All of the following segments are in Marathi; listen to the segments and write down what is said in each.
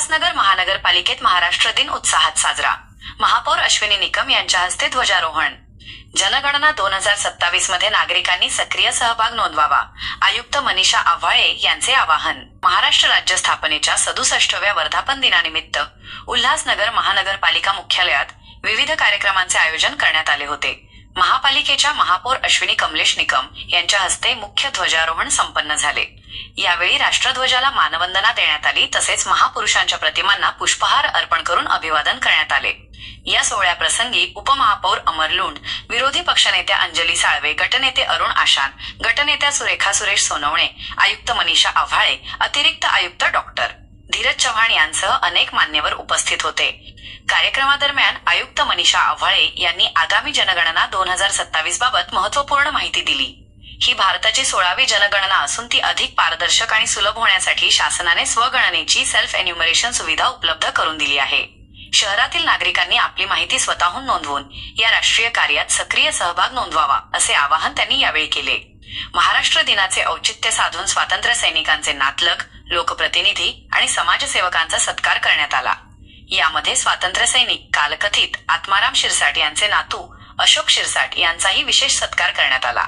उल्हासनगर महानगरपालिकेत महाराष्ट्र दिन उत्साहात साजरा. महापौर अश्विनी निकम यांच्या हस्ते ध्वजारोहण. जनगणना 2027 मध्ये नागरिकांनी सक्रिय सहभाग नोंदवावा, आयुक्त मनीषा आव्हाळे यांचे आवाहन. महाराष्ट्र राज्य स्थापनेच्या 67व्या वर्धापन दिनानिमित्त उल्हासनगर महानगरपालिका मुख्यालयात विविध कार्यक्रमांचे आयोजन करण्यात आले होते. महापालिकेच्या महापौर अश्विनी कमलेश निकम यांच्या हस्ते मुख्य ध्वजारोहण संपन्न झाले. यावेळी राष्ट्रध्वजाला मानवंदना देण्यात आली, तसेच महापुरुषांच्या प्रतिमांना पुष्पहार अर्पण करून अभिवादन करण्यात आले. या सोहळ्याप्रसंगी उपमहापौर अमर लुंड, विरोधी पक्षनेत्या अंजली साळवे, गटनेते अरुण आशान, गटनेत्या सुरेखा सुरेश सोनवणे, आयुक्त मनीषा आव्हाळे, अतिरिक्त आयुक्त डॉक्टर धीरज चव्हाण यांसह अनेक मान्यवर उपस्थित होते. कार्यक्रमादरम्यान आयुक्त मनीषा आव्हाळे यांनी आगामी जनगणना 2027 बाबत महत्त्वपूर्ण माहिती दिली. ही भारताची 16वी जनगणना असून ती अधिक पारदर्शक आणि सुलभ होण्यासाठी शासनाने स्वगणनेची सेल्फ एन्युमरेशन सुविधा उपलब्ध करून दिली आहे. शहरातील नागरिकांनी आपली माहिती स्वतःहून नोंदवून या राष्ट्रीय कार्यात सक्रिय सहभाग नोंदवावा, असे आवाहन त्यांनी यावेळी केले. महाराष्ट्र दिनाचे औचित्य साधून स्वातंत्र्य सैनिकांचे नातलग, लोकप्रतिनिधी आणि समाजसेवकांचा सत्कार करण्यात आला. यामध्ये स्वातंत्र्य सैनिक कालकथित आत्माराम शिरसाट यांचे नातू अशोक शिरसाट यांचाही विशेष सत्कार करण्यात आला.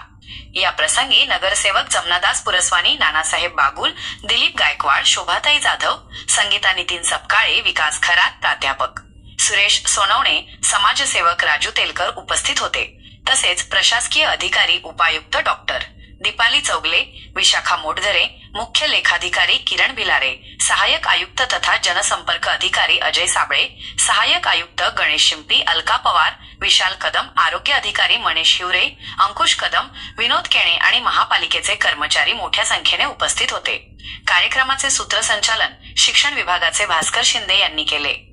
या प्रसंगी नगरसेवक जमनादास पुरस्वानी, नानासाहेब बागुल, दिलीप गायकवाड, शोभाताई जाधव, संगीता नितीन सपकाळे, विकास खरात, प्राध्यापक सुरेश सोनवणे, समाजसेवक राजू तेलकर उपस्थित होते. तसेच प्रशासकीय अधिकारी उपायुक्त डॉक्टर दीपाली चौगले, विशाखा मोटघरे, मुख्य लेखाधिकारी किरण भिलारे, सहाय्यक आयुक्त तथा जनसंपर्क अधिकारी अजय साबळे, सहाय्यक आयुक्त गणेश शिंपी, अलका पवार, विशाल कदम, आरोग्य अधिकारी मनीष हिवरे, अंकुश कदम, विनोद केणे आणि महापालिकेचे कर्मचारी मोठ्या संख्येने उपस्थित होते. कार्यक्रमाचे सूत्रसंचालन शिक्षण विभागाचे भास्कर शिंदे यांनी केले.